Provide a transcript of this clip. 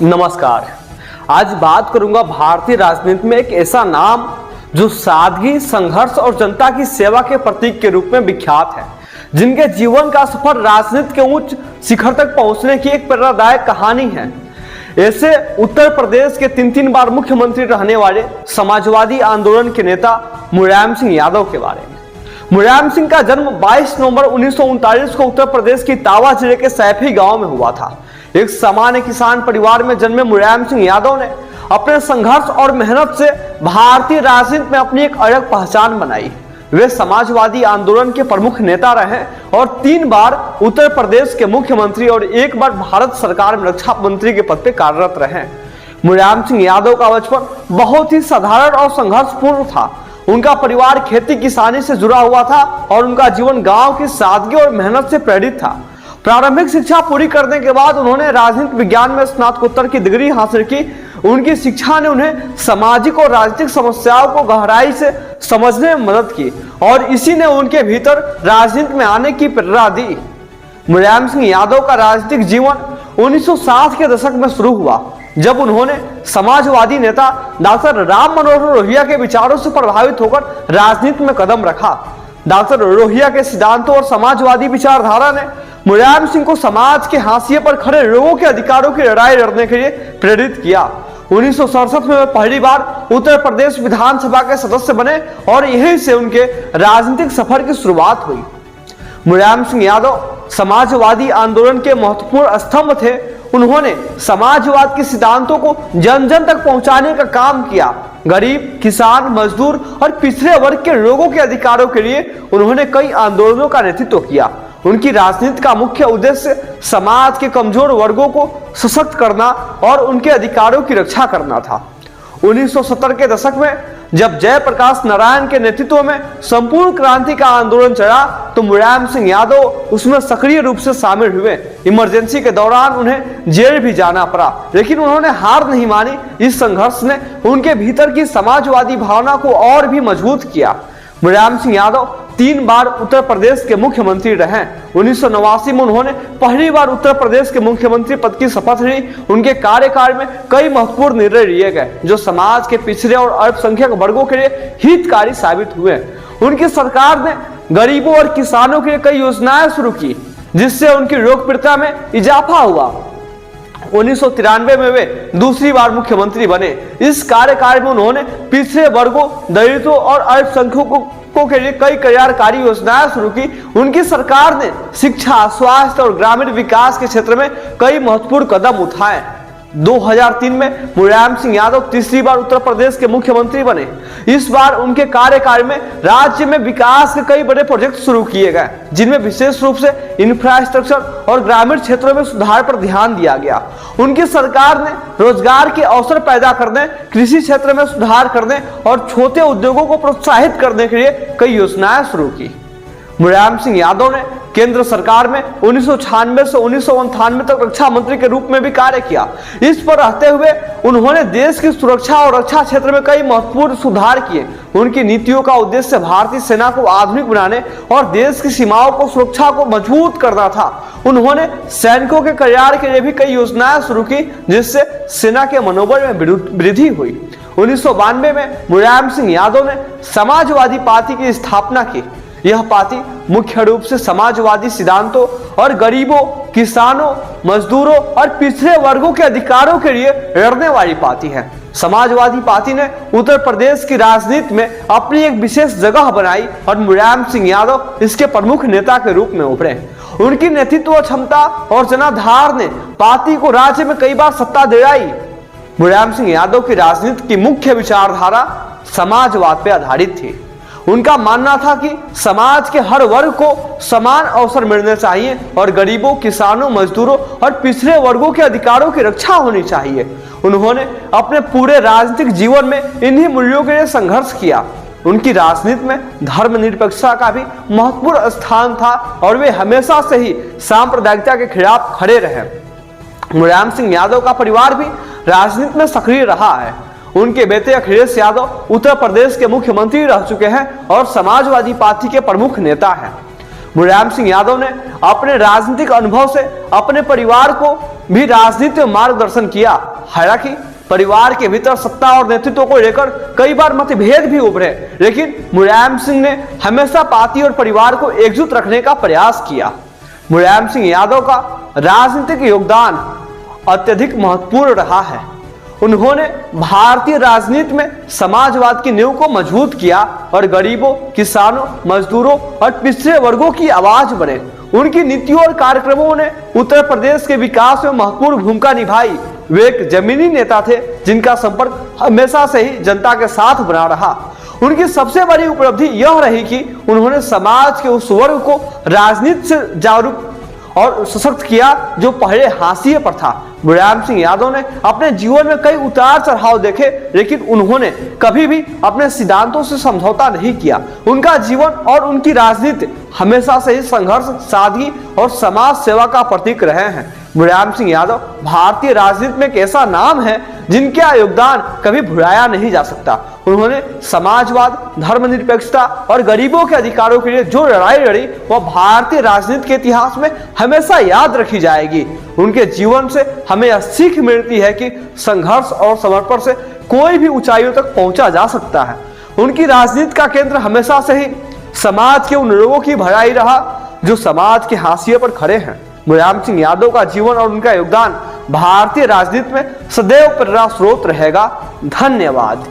नमस्कार। आज बात करूंगा भारतीय राजनीति में एक ऐसा नाम जो सादगी, संघर्ष और जनता की सेवा के प्रतीक के रूप में विख्यात है, जिनके जीवन का सफर राजनीति के उच्च शिखर तक पहुंचने की एक प्रेरणादायक कहानी है। ऐसे उत्तर प्रदेश के तीन बार मुख्यमंत्री रहने वाले समाजवादी आंदोलन के नेता मुलायम सिंह यादव के बारे में। मुलायम सिंह का जन्म 22 नवंबर 1939 को उत्तर प्रदेश की तावा जिले के सैफी गांव में हुआ था। एक सामान्य किसान परिवार में जन्मे मुलायम सिंह यादव ने अपने संघर्ष और मेहनत से भारतीय राजनीति में अपनी एक अलग पहचान बनाई। वे समाजवादी आंदोलन के प्रमुख नेता रहे और 3 बार उत्तर प्रदेश के मुख्यमंत्री और 1 बार भारत सरकार में रक्षा मंत्री के पद पर कार्यरत रहे। मुलायम सिंह यादव का बचपन बहुत ही साधारण और संघर्षपूर्ण था। उनका परिवार खेती किसानी से जुड़ा हुआ था और उनका जीवन गांव की सादगी और मेहनत से प्रेरित था। प्रारंभिक शिक्षा पूरी करने के बाद उन्होंने राजनीतिक विज्ञान में स्नातकोत्तर की डिग्री हासिल की। उनकी शिक्षा ने उन्हें सामाजिक और राजनीतिक समस्याओं को गहराई से समझने में मदद की और इसी ने उनके भीतर राजनीति में आने की प्रेरणा दी। मुलायम सिंह यादव का राजनीतिक जीवन 1960 के दशक में शुरू हुआ, जब उन्होंने समाजवादी नेता डॉक्टर राम मनोहर लोहिया के विचारों से प्रभावित होकर राजनीति में कदम रखा। डॉक्टर लोहिया के सिद्धांतों और समाजवादी विचारधारा ने मुलायम सिंह को समाज के हाशिए पर खड़े लोगों के अधिकारों की लड़ाई लड़ने के लिए प्रेरित किया। 1967 में वे पहली बार उत्तर प्रदेश विधानसभा के सदस्य बने और यहीं से उनके राजनीतिक सफर की शुरुआत हुई। मुलायम सिंह यादव समाजवादी आंदोलन के महत्वपूर्ण स्तंभ थे। उन्होंने समाजवाद के सिद्धांतों को जन जन तक पहुंचाने का काम किया। गरीब, किसान, मजदूर और पिछड़े वर्ग के लोगों के अधिकारों के लिए उन्होंने कई आंदोलनों का नेतृत्व किया। उनकी राजनीति का मुख्य उद्देश्य समाज के कमजोर वर्गों को सशक्त करना और उनके अधिकारों की रक्षा करना था। 1970 के दशक में जब जयप्रकाश नारायण के नेतृत्व में संपूर्ण क्रांति का आंदोलन चला तो मुलायम सिंह यादव उसमें सक्रिय रूप से शामिल हुए। इमरजेंसी के दौरान उन्हें जेल भी जाना पड़ा, लेकिन उन्होंने हार नहीं मानी। इस संघर्ष ने उनके भीतर की समाजवादी भावना को और भी मजबूत किया। मुलायम सिंह यादव 3 बार उत्तर प्रदेश के मुख्यमंत्री रहे। 1989 में उन्होंने पहली बार उत्तर प्रदेश के मुख्यमंत्री पद की शपथ ली। उनके कार्यकाल में कई महत्वपूर्ण निर्णय लिए गए जो समाज के पिछड़े और अल्पसंख्यक वर्गों के लिए हितकारी साबित हुए। उनकी सरकार ने गरीबों और किसानों के लिए कई योजनाएं शुरू की, जिससे उनकी लोकप्रियता में इजाफा हुआ। 1993 में वे दूसरी बार मुख्यमंत्री बने। इस कार्यकाल में उन्होंने पिछड़े वर्गों, दलितों और अल्पसंख्यकों के लिए कई कल्याणकारी योजनाएं शुरू की। उनकी सरकार ने शिक्षा, स्वास्थ्य और ग्रामीण विकास के क्षेत्र में कई महत्वपूर्ण कदम उठाए। 2003 में मुलायम सिंह यादव तीसरी बार उत्तर प्रदेश के मुख्यमंत्री बने। इस बार उनके कार्यकाल में राज्य में विकास के कई बड़े प्रोजेक्ट शुरू किए गए, जिनमें विशेष रूप से इंफ्रास्ट्रक्चर और ग्रामीण क्षेत्रों में सुधार पर ध्यान दिया गया। उनकी सरकार ने रोजगार के अवसर पैदा करने, कृषि क्षेत्र में सुधार करने और छोटे उद्योगों को प्रोत्साहित करने के लिए कई योजनाएं शुरू की। मुलायम सिंह यादव ने केंद्र सरकार में 1996 से 1998 तक रक्षा मंत्री के रूप में भी कार्य किया। इस पर रहते हुए उन्होंने देश की सुरक्षा और रक्षा क्षेत्र में कई महत्वपूर्ण सुधार किए। उनकी नीतियों का उद्देश्य भारतीय सेना को आधुनिक बनाने और देश की सीमाओं को सुरक्षा को मजबूत करना था। उन्होंने सैनिकों के कल्याण के लिए भी कई योजनाएं शुरू की, जिससे सेना के मनोबल में वृद्धि हुई। 1992 में मुलायम सिंह यादव ने समाजवादी पार्टी की स्थापना की। यह पार्टी मुख्य रूप से समाजवादी सिद्धांतों और गरीबों, किसानों, मजदूरों और पिछड़े वर्गों के अधिकारों के लिए लड़ने वाली पार्टी है। समाजवादी पार्टी ने उत्तर प्रदेश की राजनीति में अपनी एक विशेष जगह बनाई और मुलायम सिंह यादव इसके प्रमुख नेता के रूप में उभरे। उनकी नेतृत्व क्षमता और जनाधार ने पार्टी को राज्य में कई बार सत्ता दिलाई। मुलायम सिंह यादव की राजनीति की मुख्य विचारधारा समाजवाद पर आधारित थी। उनका मानना था कि समाज के हर वर्ग को समान अवसर मिलने चाहिए और गरीबों, किसानों, मजदूरों और पिछड़े वर्गों के अधिकारों की रक्षा होनी चाहिए। उन्होंने अपने पूरे राजनीतिक जीवन में इन्हीं मूल्यों के लिए संघर्ष किया। उनकी राजनीति में धर्मनिरपेक्षता का भी महत्वपूर्ण स्थान था और वे हमेशा से ही सांप्रदायिकता के खिलाफ खड़े रहे। मुलायम सिंह यादव का परिवार भी राजनीति में सक्रिय रहा है। उनके बेटे अखिलेश यादव उत्तर प्रदेश के मुख्यमंत्री रह चुके हैं और समाजवादी पार्टी के प्रमुख नेता हैं। मुलायम सिंह यादव ने अपने राजनीतिक अनुभव से अपने परिवार को भी राजनीति में मार्गदर्शन किया। हालांकि परिवार के भीतर सत्ता और नेतृत्व को लेकर कई बार मतभेद भी उभरे, लेकिन मुलायम सिंह ने हमेशा पार्टी और परिवार को एकजुट रखने का प्रयास किया। मुलायम सिंह यादव का राजनीतिक योगदान अत्यधिक महत्वपूर्ण रहा है। उन्होंने भारतीय राजनीति में समाजवाद की नींव को मजबूत किया और गरीबों, किसानों, मजदूरों और पिछड़े वर्गों की आवाज बने। उनकी नीतियों और कार्यक्रमों ने उत्तर प्रदेश के विकास में महत्वपूर्ण भूमिका निभाई। वे एक जमीनी नेता थे जिनका संपर्क हमेशा से ही जनता के साथ बना रहा। उनकी सबसे बड़ी उपलब्धि यह रही कि उन्होंने समाज के उस वर्ग को राजनीति से जागरूक और सशक्त किया जो पहले हाशिए पर था। मुलायम सिंह यादव ने अपने जीवन में कई उतार चढ़ाव देखे, लेकिन उन्होंने कभी भी अपने सिद्धांतों से समझौता नहीं किया। उनका जीवन और उनकी राजनीति हमेशा से ही संघर्ष, सादगी और समाज सेवा का प्रतीक रहे हैं। मुलायम सिंह यादव भारतीय राजनीति में एक ऐसा नाम है जिनका योगदान कभी भुलाया नहीं जा सकता। उन्होंने समाजवाद, धर्मनिरपेक्षता और गरीबों के अधिकारों के लिए जो लड़ाई लड़ी वह भारतीय राजनीति के इतिहास में हमेशा याद रखी जाएगी। उनके जीवन से हमें यह सीख मिलती है कि संघर्ष और समर्पण से कोई भी ऊंचाइयों तक पहुंचा जा सकता है। उनकी राजनीति का केंद्र हमेशा से ही समाज के उन लोगों की भलाई रहा जो समाज के हाशिए पर खड़े हैं। मुलायम सिंह यादव का जीवन और उनका योगदान भारतीय राजनीति में सदैव प्रेरणा स्रोत रहेगा। धन्यवाद।